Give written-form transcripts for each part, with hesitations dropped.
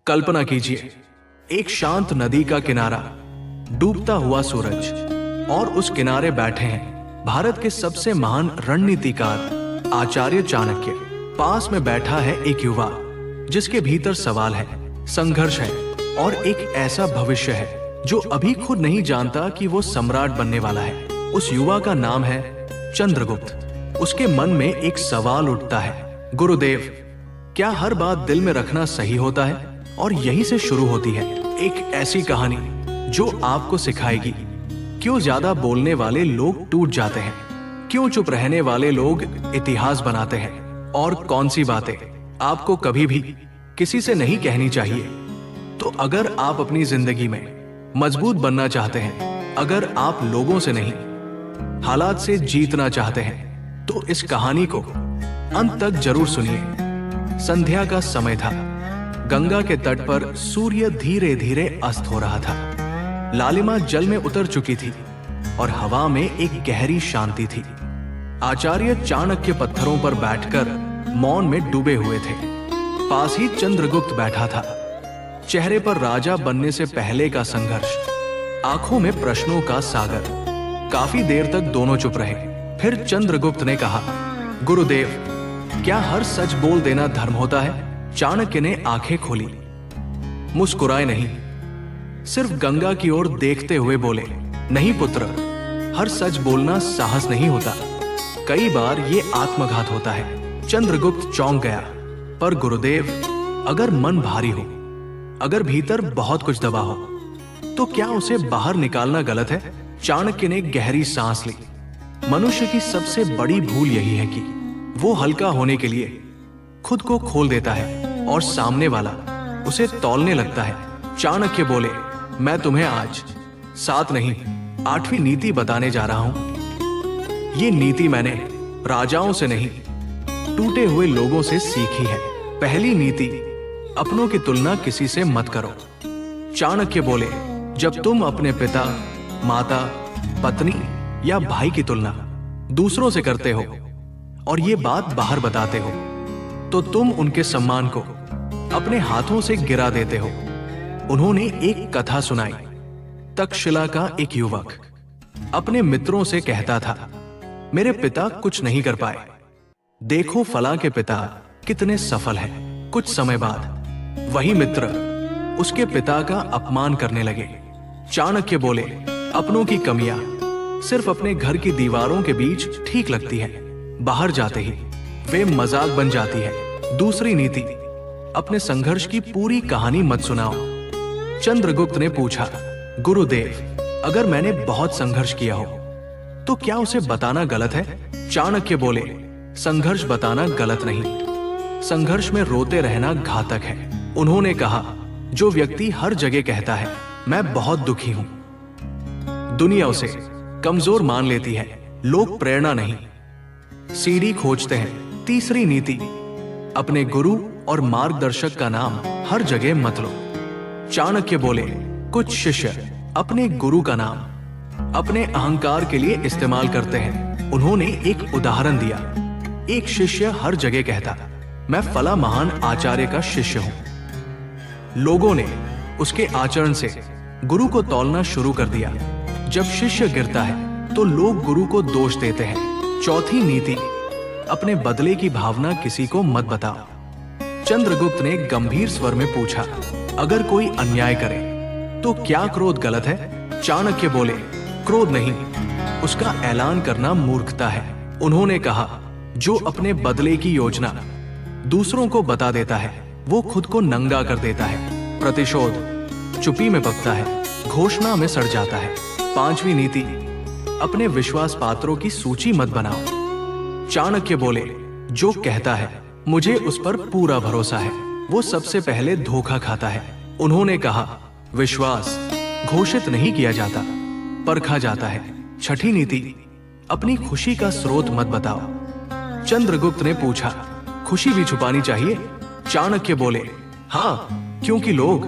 कल्पना कीजिए, एक शांत नदी का किनारा, डूबता हुआ सूरज, और उस किनारे बैठे हैं भारत के सबसे महान रणनीतिकार आचार्य चाणक्य। पास में बैठा है एक युवा जिसके भीतर सवाल है, संघर्ष है और एक ऐसा भविष्य है जो अभी खुद नहीं जानता कि वो सम्राट बनने वाला है। उस युवा का नाम है चंद्रगुप्त। उसके मन में एक सवाल उठता है, गुरुदेव, क्या हर बात दिल में रखना सही होता है? और यहीं से शुरू होती है एक ऐसी कहानी जो आपको सिखाएगी क्यों ज्यादा बोलने वाले लोग टूट जाते हैं, क्यों चुप रहने वाले लोग इतिहास बनाते हैं, और कौन सी बातें आपको कभी भी किसी से नहीं कहनी चाहिए। तो अगर आप अपनी जिंदगी में मजबूत बनना चाहते हैं, अगर आप लोगों से नहीं हालात से जीतना चाहते हैं, तो इस कहानी को अंत तक जरूर सुनिए। संध्या का समय था। गंगा के तट पर सूर्य धीरे धीरे अस्त हो रहा था। लालिमा जल में उतर चुकी थी और हवा में एक गहरी शांति थी। आचार्य चाणक्य पत्थरों पर बैठकर मौन में डूबे हुए थे। पास ही चंद्रगुप्त बैठा था। चेहरे पर राजा बनने से पहले का संघर्ष, आंखों में प्रश्नों का सागर। काफी देर तक दोनों चुप रहे। फिर चंद्रगुप्त ने कहा, गुरुदेव, क्या हर सच बोल देना धर्म होता है? चाणक्य ने आंखें खोली, मुस्कुराए नहीं, सिर्फ गंगा की ओर देखते हुए बोले, नहीं पुत्र, हर सच बोलना साहस नहीं होता, कई बार ये आत्मघात होता है। चंद्रगुप्त चौंक गया, पर गुरुदेव, अगर मन भारी हो, अगर भीतर बहुत कुछ दबा हो, तो क्या उसे बाहर निकालना गलत है? चाणक्य ने गहरी सांस ली। मनुष्य की सबसे बड़ी भूल यही है कि वो हल्का होने के लिए खुद को खोल देता है और सामने वाला उसे तौलने लगता है। चाणक्य बोले, मैं तुम्हें आज 7 नहीं 8वीं नीति बताने जा रहा हूं। ये नीति मैंने राजाओं से नहीं, टूटे हुए लोगों से सीखी है। पहली नीति, अपनों की तुलना किसी से मत करो। चाणक्य बोले, जब तुम अपने पिता, माता, पत्नी या भाई की तुलना दूसरों से करते हो और ये बात बाहर बताते हो, तो तुम उनके सम्मान को अपने हाथों से गिरा देते हो। उन्होंने एक कथा सुनाई। तक्षशिला का एक युवक अपने मित्रों से कहता था, मेरे पिता कुछ नहीं कर पाए, देखो फलां के पिता कितने सफल हैं। कुछ समय बाद वही मित्र उसके पिता का अपमान करने लगे। चाणक्य बोले, अपनों की कमियां सिर्फ अपने घर की दीवारों के बीच ठीक लगती है, बाहर जाते ही वे मजाक बन जाती है। दूसरी नीति, अपने संघर्ष की पूरी कहानी मत सुनाओ। चंद्रगुप्त ने पूछा, गुरुदेव, अगर मैंने बहुत संघर्ष किया हो तो क्या उसे बताना गलत है? चाणक्य बोले, संघर्ष बताना गलत नहीं, संघर्ष में रोते रहना घातक है। उन्होंने कहा, जो व्यक्ति हर जगह कहता है मैं बहुत दुखी हूं, दुनिया उसे कमजोर मान लेती है। लोग प्रेरणा नहीं, सीढ़ी खोजते हैं। तीसरी नीति, अपने गुरु और मार्गदर्शक का नाम हर जगह मत लो। चाणक्य बोले, कुछ शिष्य अपने गुरु का नाम अपने अहंकार के लिए इस्तेमाल करते हैं। उन्होंने एक उदाहरण दिया। एक शिष्य हर जगह कहता, मैं फला महान आचार्य का शिष्य हूं। लोगों ने उसके आचरण से गुरु को तौलना शुरू कर दिया। जब शिष्य गिरता है तो लोग गुरु को दोष देते हैं। चौथी नीति, अपने बदले की भावना किसी को मत बताओ। चंद्रगुप्त ने गंभीर स्वर में पूछा, अगर कोई अन्याय करे तो क्या क्रोध गलत है? चाणक्य बोले, क्रोध नहीं, उसका ऐलान करना मूर्खता है। उन्होंने कहा, जो अपने बदले की योजना दूसरों को बता देता है वो खुद को नंगा कर देता है। प्रतिशोध चुप्पी में पकता है, घोषणा में सड़ जाता है। पांचवी नीति, अपने विश्वास पात्रों की सूची मत बनाओ। चाणक्य बोले, जो कहता है मुझे उस पर पूरा भरोसा है, वो सबसे पहले धोखा खाता है। उन्होंने कहा, विश्वास घोषित नहीं किया जाता, परखा जाता है। छठी नीति, अपनी खुशी का स्रोत मत बताओ। चंद्रगुप्त ने पूछा, खुशी भी छुपानी चाहिए? चाणक्य बोले, हाँ, क्योंकि लोग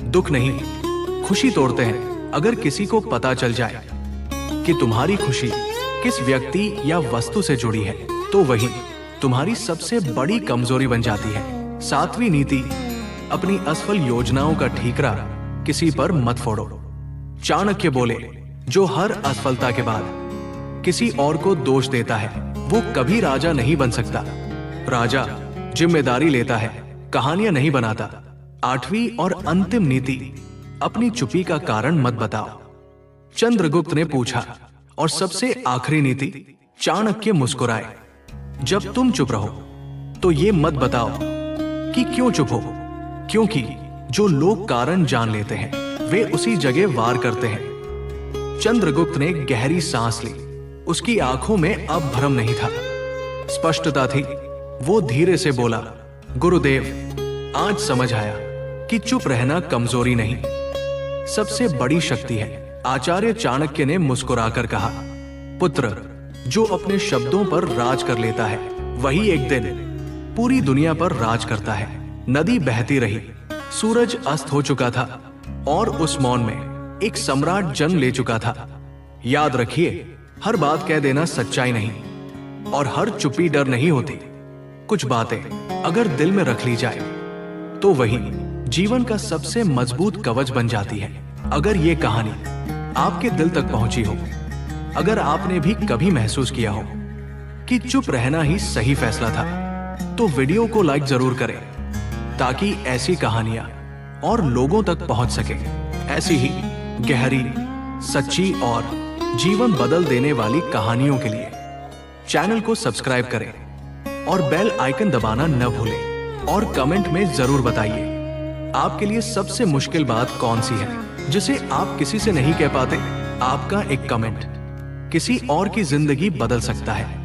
दुख नहीं, खुशी तोड़ते हैं। अगर किसी को पता चल जाए कि तुम्हारी खुशी किस व्यक्ति या वस्तु से जुड़ी है, तो वही तुम्हारी सबसे बड़ी कमजोरी बन जाती है। सातवीं नीति, अपनी असफल योजनाओं का ठीकरा किसी पर मत फोड़ो। चाणक्य बोले, जो हर असफलता के बाद किसी और को दोष देता है वो कभी राजा नहीं बन सकता। राजा जिम्मेदारी लेता है, कहानियां नहीं बनाता। 8वीं और अंतिम नीति, अपनी चुप्पी का कारण मत बताओ। चंद्रगुप्त ने पूछा, और सबसे आखिरी नीति? चाणक्य मुस्कुराए, जब तुम चुप रहो तो ये मत बताओ कि क्यों चुप हो, क्योंकि जो लोग कारण जान लेते हैं वे उसी जगह वार करते हैं। चंद्रगुप्त ने गहरी सांस ली। उसकी आंखों में अब भ्रम नहीं था, स्पष्टता थी। वो धीरे से बोला, गुरुदेव, आज समझ आया कि चुप रहना कमजोरी नहीं, सबसे बड़ी शक्ति है। आचार्य चाणक्य ने मुस्कुराकर कहा, पुत्र, जो अपने शब्दों पर राज कर लेता है वही एक दिन पूरी दुनिया पर राज करता है। नदी बहती रही, सूरज अस्त हो चुका था और उस मौन में एक सम्राट जन्म ले चुका था। याद रखिए, हर बात कह देना सच्चाई नहीं और हर चुप्पी डर नहीं होती। कुछ बातें अगर दिल में रख ली जाए तो वही जीवन का सबसे मजबूत कवच बन जाती है। अगर ये कहानी आपके दिल तक पहुंची हो, अगर आपने भी कभी महसूस किया हो कि चुप रहना ही सही फैसला था, तो वीडियो को लाइक जरूर करें ताकि ऐसी कहानियां और लोगों तक पहुंच सके। ऐसी ही गहरी, सच्ची और जीवन बदल देने वाली कहानियों के लिए चैनल को सब्सक्राइब करें और बेल आइकन दबाना न भूलें। और कमेंट में जरूर बताइए आपके लिए सबसे मुश्किल बात कौन सी है जिसे आप किसी से नहीं कह पाते। आपका एक कमेंट किसी और की जिंदगी बदल सकता है।